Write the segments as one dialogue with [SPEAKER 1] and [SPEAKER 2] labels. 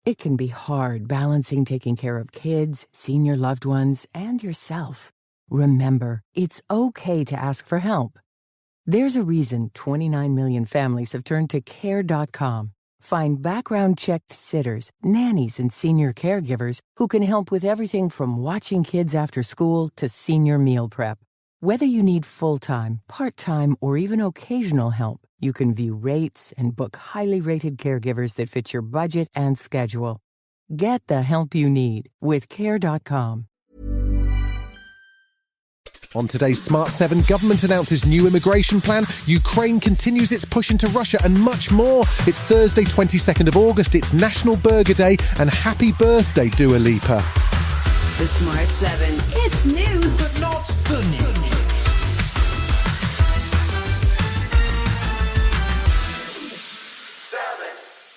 [SPEAKER 1] It can be hard balancing taking care of kids, senior loved ones, and yourself. Remember, it's okay to ask for help. There's a reason 29 million families have turned to Care.com. Find background-checked sitters, nannies, and senior caregivers who can help with everything from watching kids after school to senior meal prep. Whether you need full-time, part-time, or even occasional help, you can view rates and book highly rated caregivers that fit your budget and schedule. Get the help you need with Care.com.
[SPEAKER 2] On today's Smart 7, government announces new immigration plan, Ukraine continues its push into Russia, and much more. It's Thursday, 22nd of August, it's National Burger Day, and happy birthday, Dua Lipa.
[SPEAKER 3] The Smart 7. It's news, but not the news.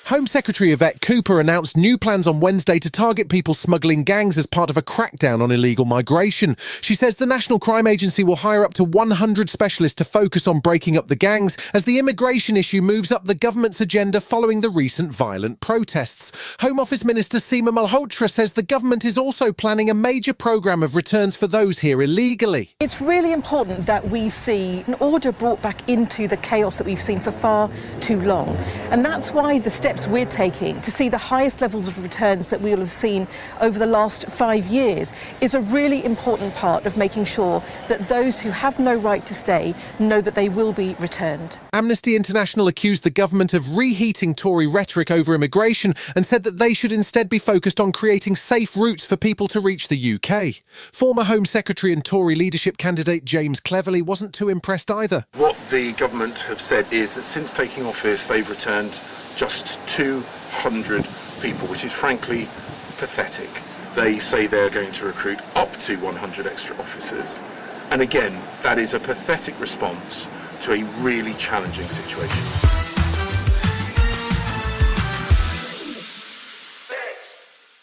[SPEAKER 2] Home Secretary Yvette Cooper announced new plans on Wednesday to target people smuggling gangs as part of a crackdown on illegal migration. She says the National Crime Agency will hire up to 100 specialists to focus on breaking up the gangs as the immigration issue moves up the government's agenda following the recent violent protests. Home Office Minister Seema Malhotra says the government is also planning a major programme of returns for those here illegally.
[SPEAKER 4] It's really important that we see an order brought back into the chaos that we've seen for far too long. And that's why the steps we're taking to see the highest levels of returns that we'll have seen over the last 5 years is a really important part of making sure that those who have no right to stay know that they will be returned.
[SPEAKER 2] Amnesty International accused the government of reheating Tory rhetoric over immigration and said that they should instead be focused on creating safe routes for people to reach the UK. Former Home Secretary and Tory leadership candidate James Cleverly wasn't too impressed either.
[SPEAKER 5] What the government have said is that since taking office they've returned just 200 people, which is frankly pathetic. They say they're going to recruit up to 100 extra officers. And again, that is a pathetic response to a really challenging situation.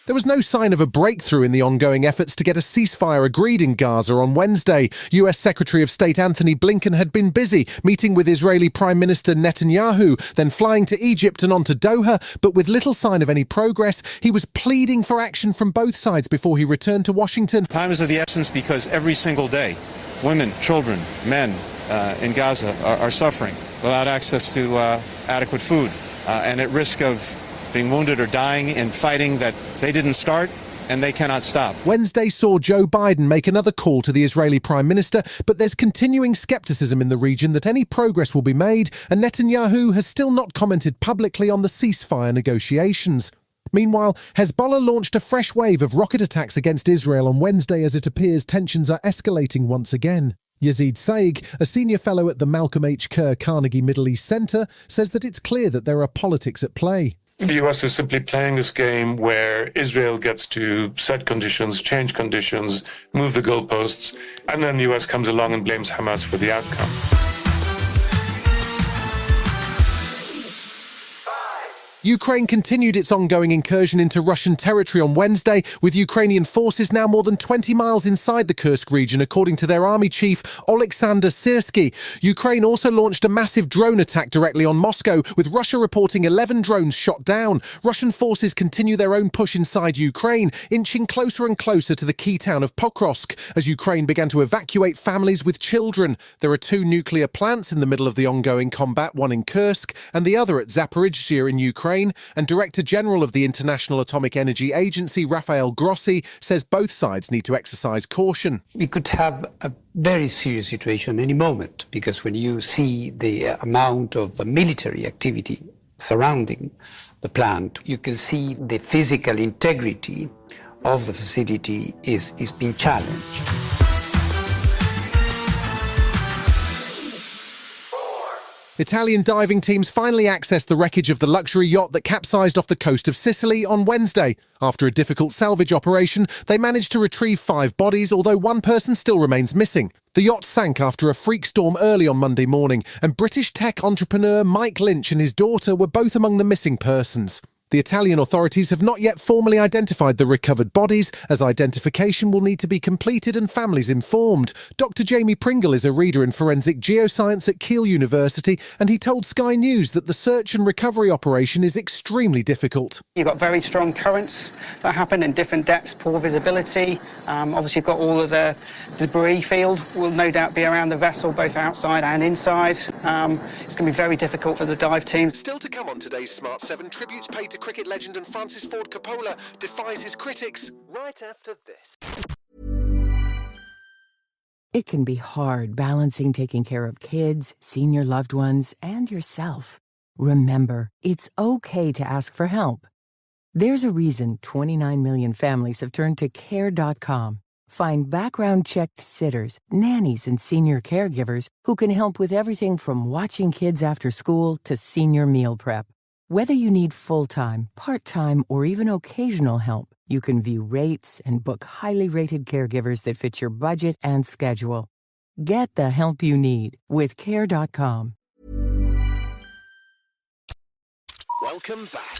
[SPEAKER 2] There was no sign of a breakthrough in the ongoing efforts to get a ceasefire agreed in Gaza on Wednesday. US Secretary of State Anthony Blinken had been busy meeting with Israeli Prime Minister Netanyahu, then flying to Egypt and on to Doha, but with little sign of any progress. He was pleading for action from both sides before he returned to Washington.
[SPEAKER 6] Time is of the essence because every single day, women, children, men in Gaza are suffering without access to adequate food and at risk of being wounded or dying in fighting that they didn't start and they cannot stop.
[SPEAKER 2] Wednesday saw Joe Biden make another call to the Israeli Prime Minister, but there's continuing scepticism in the region that any progress will be made, and Netanyahu has still not commented publicly on the ceasefire negotiations. Meanwhile, Hezbollah launched a fresh wave of rocket attacks against Israel on Wednesday as it appears tensions are escalating once again. Yazid Saig, a senior fellow at the Malcolm H. Kerr Carnegie Middle East Centre, says that it's clear that there are politics at play.
[SPEAKER 7] The US is simply playing this game where Israel gets to set conditions, change conditions, move the goalposts, and then the US comes along and blames Hamas for the outcome.
[SPEAKER 2] Ukraine continued its ongoing incursion into Russian territory on Wednesday, with Ukrainian forces now more than 20 miles inside the Kursk region, according to their army chief, Oleksandr Syrsky. Ukraine also launched a massive drone attack directly on Moscow, with Russia reporting 11 drones shot down. Russian forces continue their own push inside Ukraine, inching closer and closer to the key town of Pokrovsk, as Ukraine began to evacuate families with children. There are 2 nuclear plants in the middle of the ongoing combat, one in Kursk and the other at Zaporizhzhia in Ukraine. And Director General of the International Atomic Energy Agency, Rafael Grossi, says both sides need to exercise caution.
[SPEAKER 8] We could have a very serious situation any moment, because when you see the amount of military activity surrounding the plant, you can see the physical integrity of the facility is being challenged.
[SPEAKER 2] Italian diving teams finally accessed the wreckage of the luxury yacht that capsized off the coast of Sicily on Wednesday. After a difficult salvage operation, they managed to retrieve 5 bodies, although one person still remains missing. The yacht sank after a freak storm early on Monday morning, and British tech entrepreneur Mike Lynch and his daughter were both among the missing persons. The Italian authorities have not yet formally identified the recovered bodies, as identification will need to be completed and families informed. Dr. Jamie Pringle is a reader in forensic geoscience at Keele University, and he told Sky News that the search and recovery operation is extremely difficult.
[SPEAKER 9] You've got very strong currents that happen in different depths, poor visibility. Obviously, you've got all of the debris field will no doubt be around the vessel, both outside and inside. It's going to be very difficult for the dive teams.
[SPEAKER 2] Still to come on today's Smart 7, tributes paid to cricket legend and Francis Ford Coppola defies his critics. Right after this.
[SPEAKER 1] It can be hard balancing taking care of kids, senior loved ones, and yourself. Remember, it's okay to ask for help. There's a reason 29 million families have turned to Care.com. Find background-checked sitters, nannies, and senior caregivers who can help with everything from watching kids after school to senior meal prep. Whether you need full-time, part-time, or even occasional help, you can view rates and book highly rated caregivers that fit your budget and schedule. Get the help you need with Care.com.
[SPEAKER 2] Welcome back.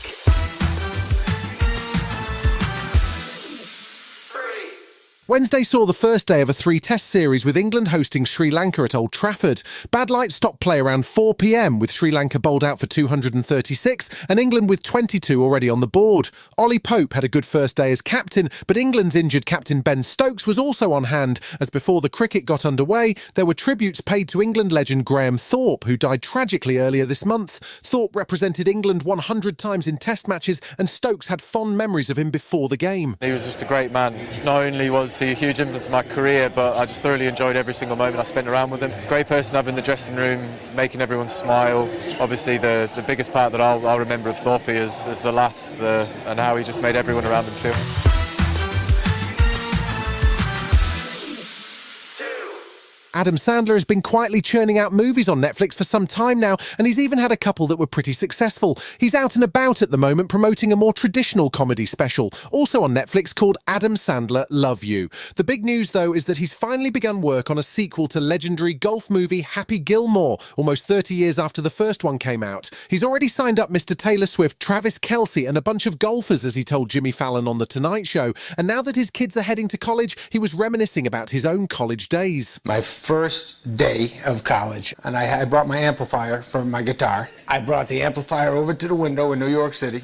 [SPEAKER 2] Wednesday saw the first day of a 3-test series with England hosting Sri Lanka at Old Trafford. Bad light stopped play around 4 p.m, with Sri Lanka bowled out for 236 and England with 22 already on the board. Ollie Pope had a good first day as captain, but England's injured captain Ben Stokes was also on hand, as before the cricket got underway, there were tributes paid to England legend Graham Thorpe, who died tragically earlier this month. Thorpe represented England 100 times in test matches, and Stokes had fond memories of him before the game.
[SPEAKER 10] He was just a great man. Not only was he a huge influence in my career, but I just thoroughly enjoyed every single moment I spent around with him. Great person to have in the dressing room, making everyone smile. Obviously the biggest part that I'll remember of Thorpe is the laughs and how he just made everyone around him feel.
[SPEAKER 2] Adam Sandler has been quietly churning out movies on Netflix for some time now, and he's even had a couple that were pretty successful. He's out and about at the moment promoting a more traditional comedy special, also on Netflix, called Adam Sandler Love You. The big news, though, is that he's finally begun work on a sequel to legendary golf movie Happy Gilmore, almost 30 years after the first one came out. He's already signed up Mr. Taylor Swift, Travis Kelce, and a bunch of golfers, as he told Jimmy Fallon on The Tonight Show. And now that his kids are heading to college, he was reminiscing about his own college days.
[SPEAKER 11] My first day of college, and I brought my amplifier for my guitar. I brought the amplifier over to the window in New York City,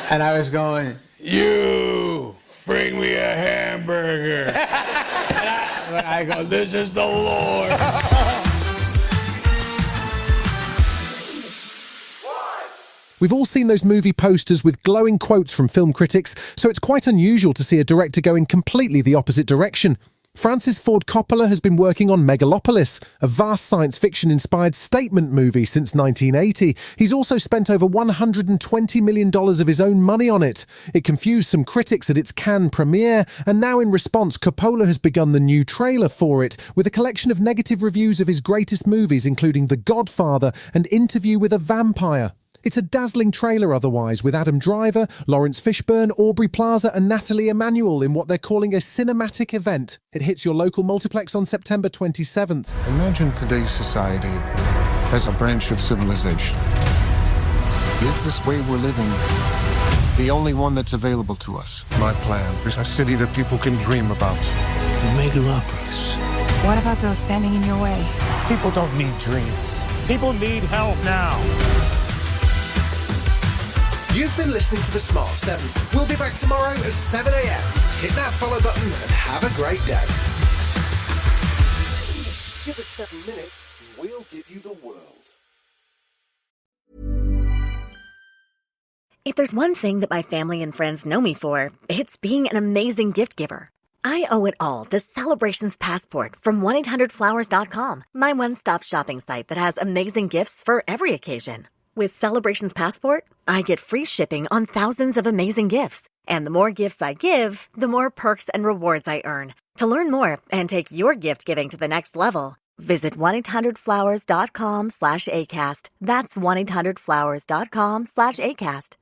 [SPEAKER 11] and I was going, "You bring me a hamburger." and I go, "This is the Lord."
[SPEAKER 2] We've all seen those movie posters with glowing quotes from film critics, so it's quite unusual to see a director going completely the opposite direction. Francis Ford Coppola has been working on Megalopolis, a vast science fiction-inspired statement movie since 1980. He's also spent over $120 million of his own money on it. It confused some critics at its Cannes premiere, and now in response, Coppola has begun the new trailer for it, with a collection of negative reviews of his greatest movies, including The Godfather and Interview with a Vampire. It's a dazzling trailer otherwise, with Adam Driver, Lawrence Fishburne, Aubrey Plaza and Nathalie Emmanuel in what they're calling a cinematic event. It hits your local multiplex on September 27th.
[SPEAKER 12] Imagine today's society as a branch of civilization. Is this way we're living the only one that's available to us? My plan is a city that people can dream about. Megalopolis.
[SPEAKER 13] What about those standing in your way?
[SPEAKER 12] People don't need dreams. People need help now.
[SPEAKER 2] You've been listening to The Smart 7. We'll be back tomorrow at 7 a.m. Hit that follow button and have a great day. Give us 7 minutes and we'll give you the world.
[SPEAKER 14] If there's one thing that my family and friends know me for, it's being an amazing gift giver. I owe it all to Celebrations Passport from 1-800-Flowers.com, my one-stop shopping site that has amazing gifts for every occasion. With Celebrations Passport, I get free shipping on thousands of amazing gifts. And the more gifts I give, the more perks and rewards I earn. To learn more and take your gift giving to the next level, visit 1-800-Flowers.com/ACAST. That's 1-800-Flowers.com/ACAST.